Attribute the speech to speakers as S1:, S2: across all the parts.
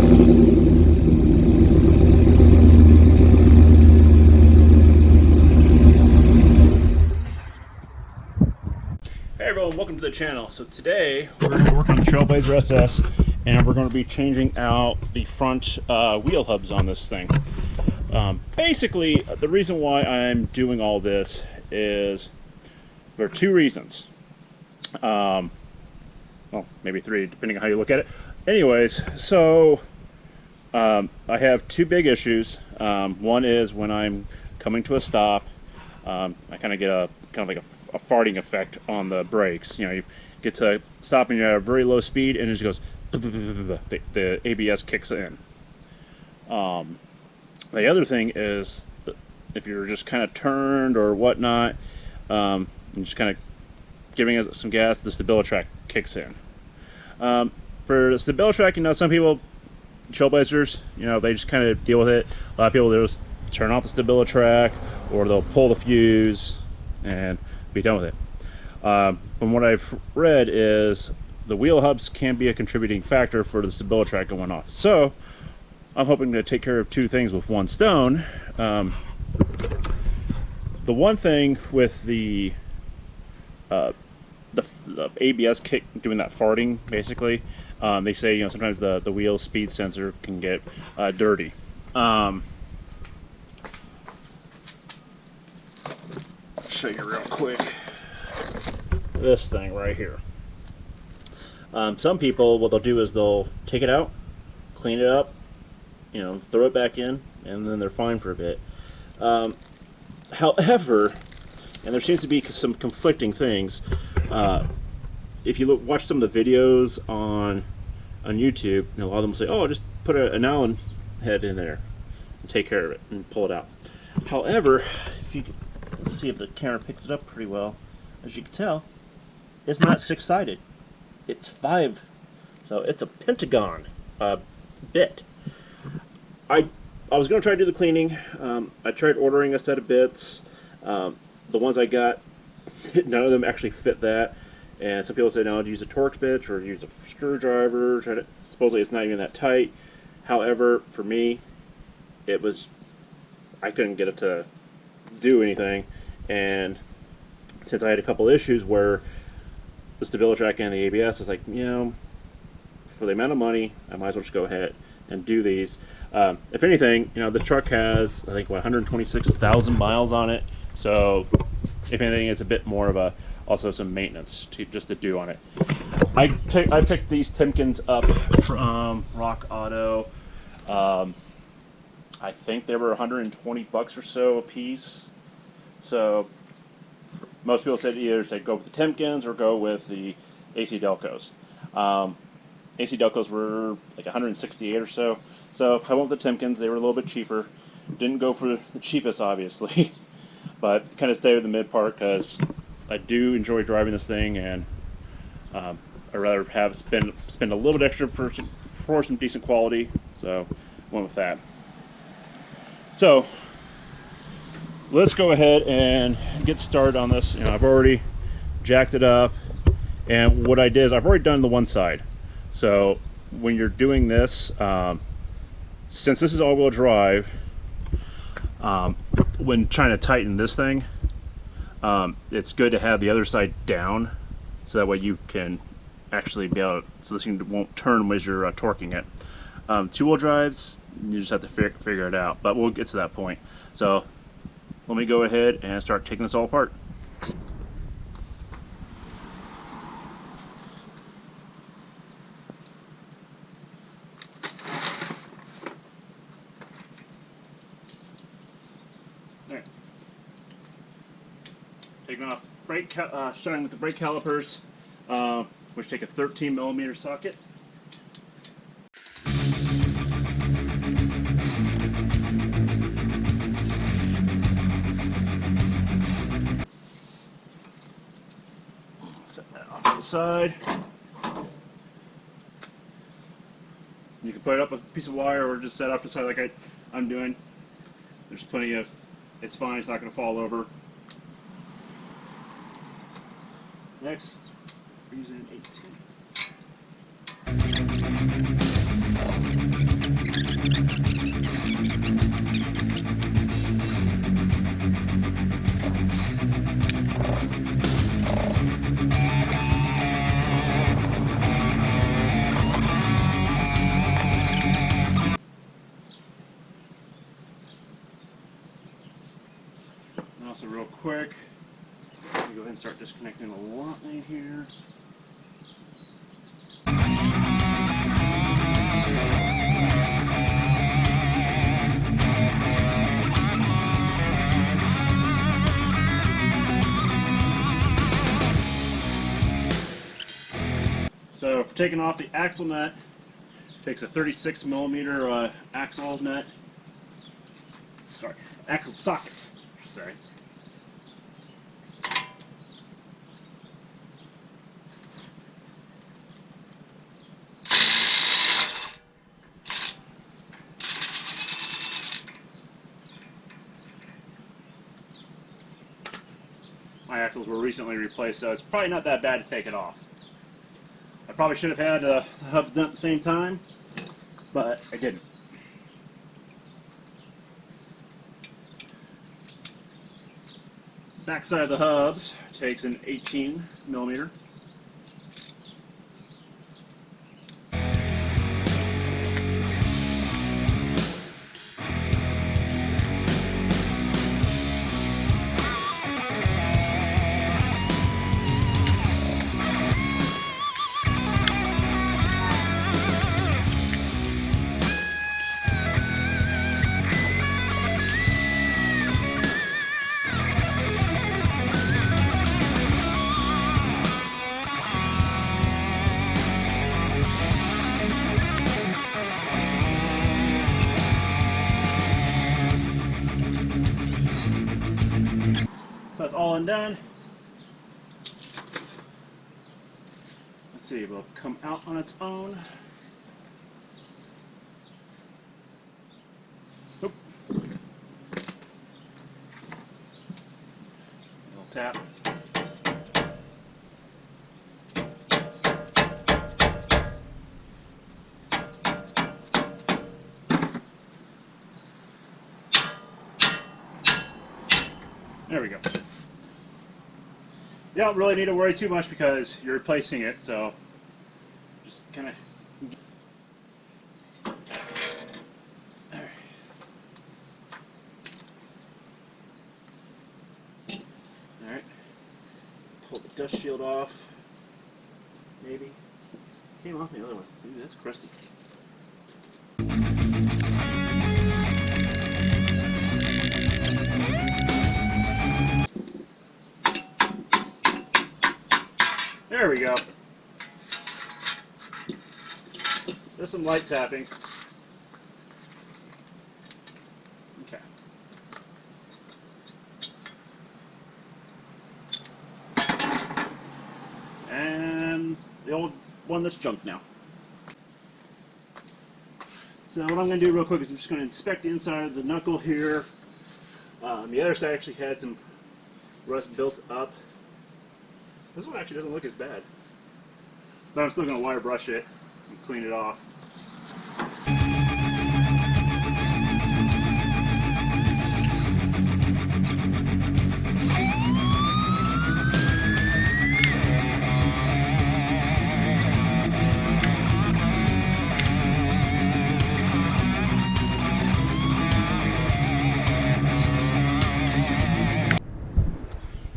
S1: Hey everyone, welcome to the channel. So today we're going to be working on the Trailblazer SS, and we're going to be changing out the front wheel hubs on this thing. Basically, the reason why I'm doing all this is for two reasons. Well, maybe three, depending on how you look at it. Anyways, so I have two big issues. One is when I'm coming to a stop, I kind of get a farting effect on the brakes. You know, you get to stopping at a very low speed and it just goes, the ABS kicks in. The other thing is if you're just kind of turned or whatnot, and just kind of giving it some gas, the stabilitrack kicks in. For the stabilitrack, you know, some people, Trailblazers, you know, they just kind of deal with it. A lot of people, they'll just turn off the stabilitrack or they'll pull the fuse and be done with it. From what I've read is the wheel hubs can be a contributing factor for the stabilitrack going off. So I'm hoping to take care of two things with one stone. The one thing with the ABS kick doing that farting, basically, they say, you know, sometimes the wheel speed sensor can get dirty. I'll show you real quick this thing right here. Some people, what they'll do is they'll take it out, clean it up, you know, throw it back in, and then they're fine for a bit. However, and there seems to be some conflicting things. If you watch some of the videos on YouTube, you know, a lot of them will say, "Oh, just put an Allen head in there and take care of it and pull it out." However, if you let's see if the camera picks it up pretty well. As you can tell, it's not six-sided; it's five. So it's a pentagon bit. I was going to try to do the cleaning. I tried ordering a set of bits. The ones I got, none of them actually fit that. And some people say, no, to use a Torx bit or use a screwdriver. Supposedly it's not even that tight. However, for me, I couldn't get it to do anything. And since I had a couple issues where the stabilitrack and the ABS, I was like, you know, for the amount of money, I might as well just go ahead and do these. If anything, you know, the truck has, I think, 126,000 miles on it. So, if anything, it's a bit more of also some maintenance just to do on it. I picked these Timkins up from Rock Auto. I think they were 120 bucks or so a piece. So, most people said either go with the Timkins or go with the AC Delcos. AC Delcos were like 168 or so. So I went with the Timkins. They were a little bit cheaper. Didn't go for the cheapest, obviously, but kind of stayed with the mid part because I do enjoy driving this thing, and I'd rather have spend a little bit extra for some decent quality. So went with that. So let's go ahead and get started on this. You know, I've already jacked it up, and what I did is I've already done the one side. So when you're doing this, since this is all-wheel drive, when trying to tighten this thing, it's good to have the other side down, so that way you can actually be able, so this thing won't turn as you're torquing it. Two-wheel drives, you just have to figure it out, but we'll get to that point. So let me go ahead and start taking this all apart. Taking off starting with the brake calipers, which take a 13mm socket. Set that off to the side. You can put it up with a piece of wire or just set off to the side like I'm doing. There's plenty of, it's fine, it's not going to fall over. Next, we're using an 18. Also, real quick, let me go ahead and start disconnecting the line here. So for taking off the axle nut, takes a 36 millimeter axle nut. Sorry, axle socket, I should say. My axles were recently replaced, so it's probably not that bad to take it off. I probably should have had the hubs done at the same time, but I didn't. Back side of the hubs takes an 18 millimeter. So that's all undone. Let's see, it will come out on its own. Oop. Little tap. There we go. You don't really need to worry too much because you're replacing it, so just kind of. Alright. Pull the dust shield off. Maybe. Came off the other one. Ooh, that's crusty. There we go. There's some light tapping. Okay. And the old one that's junk now. So what I'm going to do real quick is I'm just going to inspect the inside of the knuckle here. The other side actually had some rust built up. This one actually doesn't look as bad. But I'm still going to wire brush it and clean it off.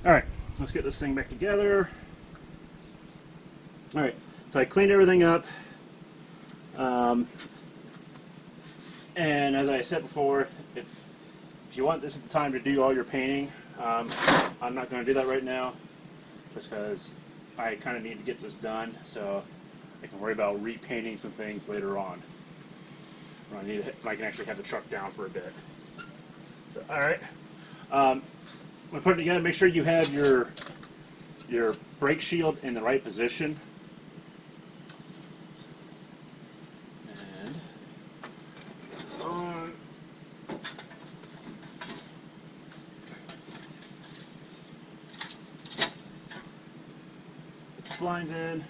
S1: Alright, let's get this thing back together. Alright, so I cleaned everything up. And as I said before, if you want, this is the time to do all your painting. I'm not going to do that right now, just because I kind of need to get this done so I can worry about repainting some things later on. I can actually have the truck down for a bit. So, alright. When putting it together, make sure you have your brake shield in the right position. And it's on. Put the blinds in.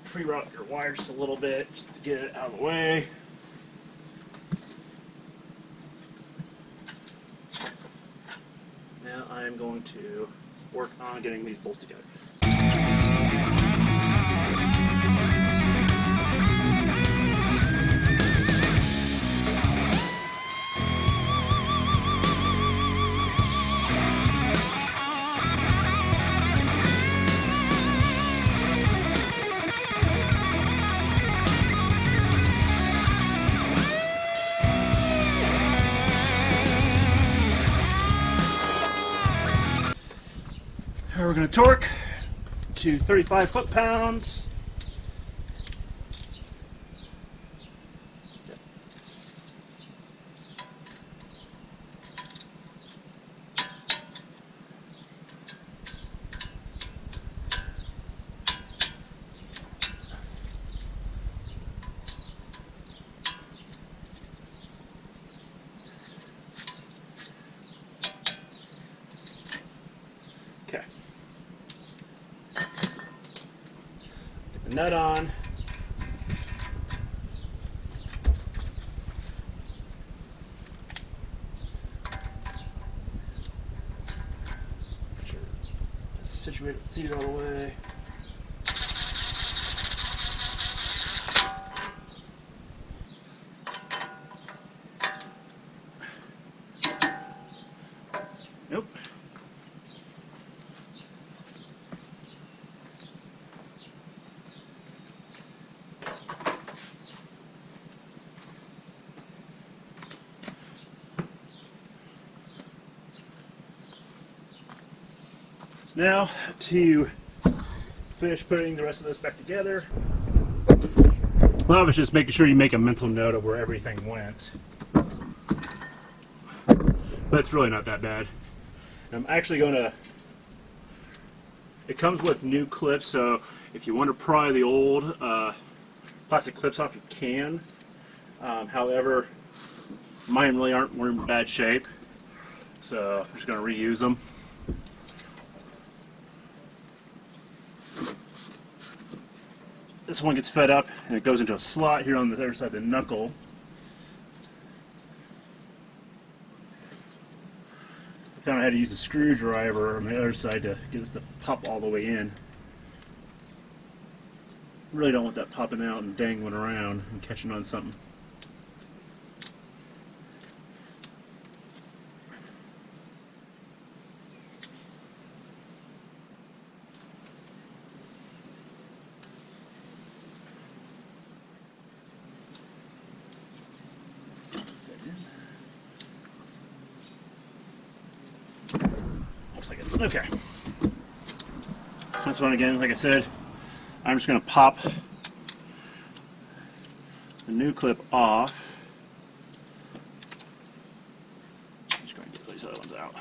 S1: Pre-route your wires just a little bit just to get it out of the way. Now I'm going to work on getting these bolts together. going to torque to 35 foot-pounds. Okay. Get the nut on. Make sure it's situated, seated all the way. Nope. So now to finish putting the rest of this back together. Well, it's just making sure you make a mental note of where everything went. But it's really not that bad. I'm actually going to, it comes with new clips, so if you want to pry the old plastic clips off, you can. However, mine really aren't in bad shape, so I'm just going to reuse them. This one gets fed up and it goes into a slot here on the other side of the knuckle. I found I had to use a screwdriver on the other side to get this to pop all the way in. Really don't want that popping out and dangling around and catching on something. Looks like it. Okay. This one again, like I said, I'm just going to pop the new clip off. I'm just going to get these other ones out.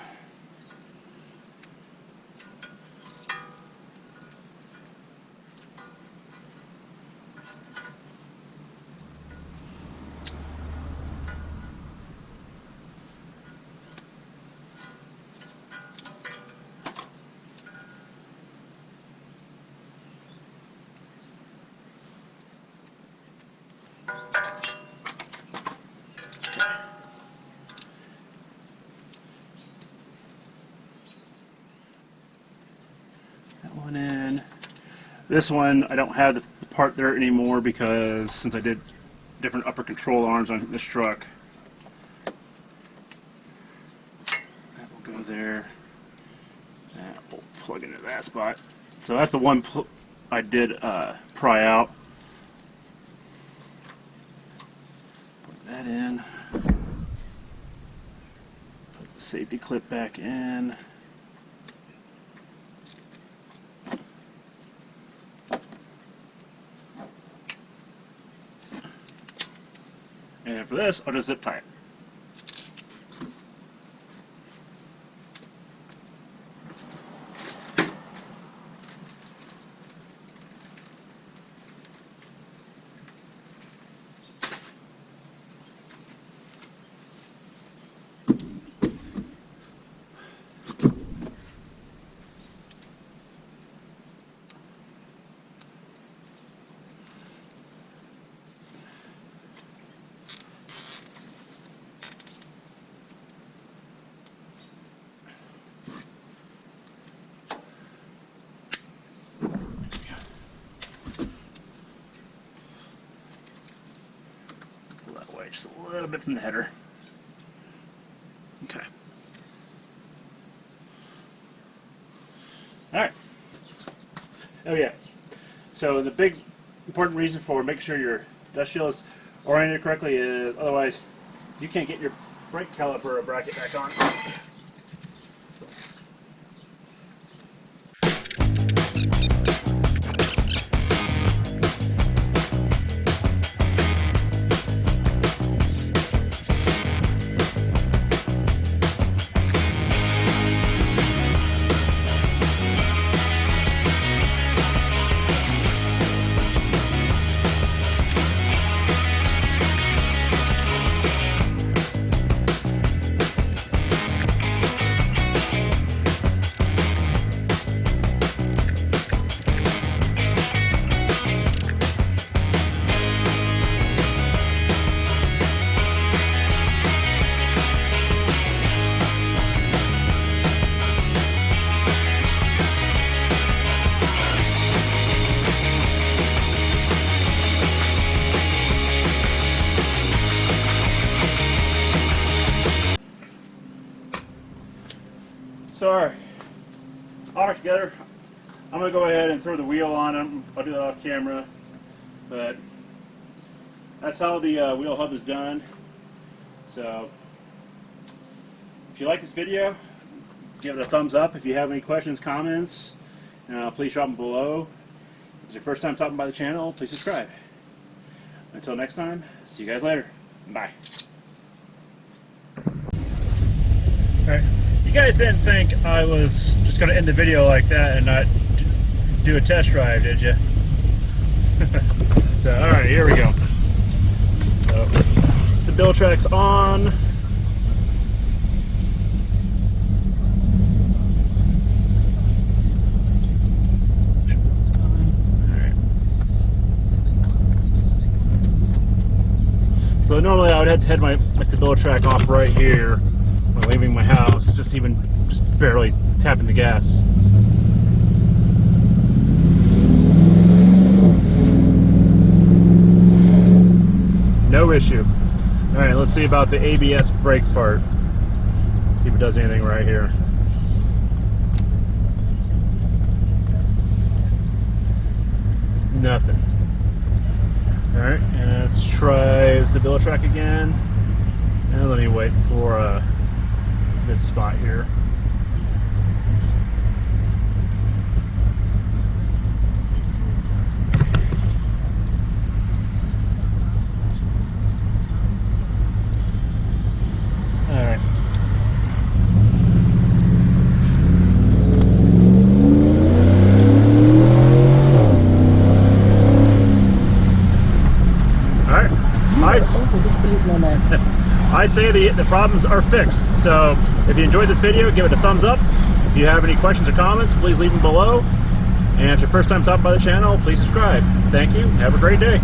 S1: That one in. This one, I don't have the part there anymore because since I did different upper control arms on this truck, that will go there. That will plug into that spot. So that's the one I did pry out. Put that in. Put the safety clip back in. And for this, I'll just zip tie it. Just a little bit from the header. Okay. Alright. Oh yeah. So the big important reason for making sure your dust shield is oriented correctly is otherwise you can't get your brake caliper bracket back on.
S2: So alright, all back together. I'm going to go ahead and throw the wheel on them. I'll do that off camera. But that's how the wheel hub is done. So if you like this video, give it a thumbs up. If you have any questions, comments, please drop them below. If it's your first time stopping by the channel, please subscribe. Until next time, see you guys later. Bye. Alright, you guys didn't think I was just going to end the video like that and not do a test drive, did you? So, alright, here we go. So, stabilitrack's on. So normally I would have to head my stabilitrack off right here when leaving my house, just barely tapping the gas. No issue. Alright, let's see about the ABS brake part. See if it does anything right here. Nothing. Alright, and let's try the stabilitrack again. And let me wait for a good spot here. Alright. I'd say the problems are fixed. So if you enjoyed this video, give it a thumbs up. If you have any questions or comments, please leave them below. And if it's your first time stopping by the channel, please subscribe. Thank you. Have a great day.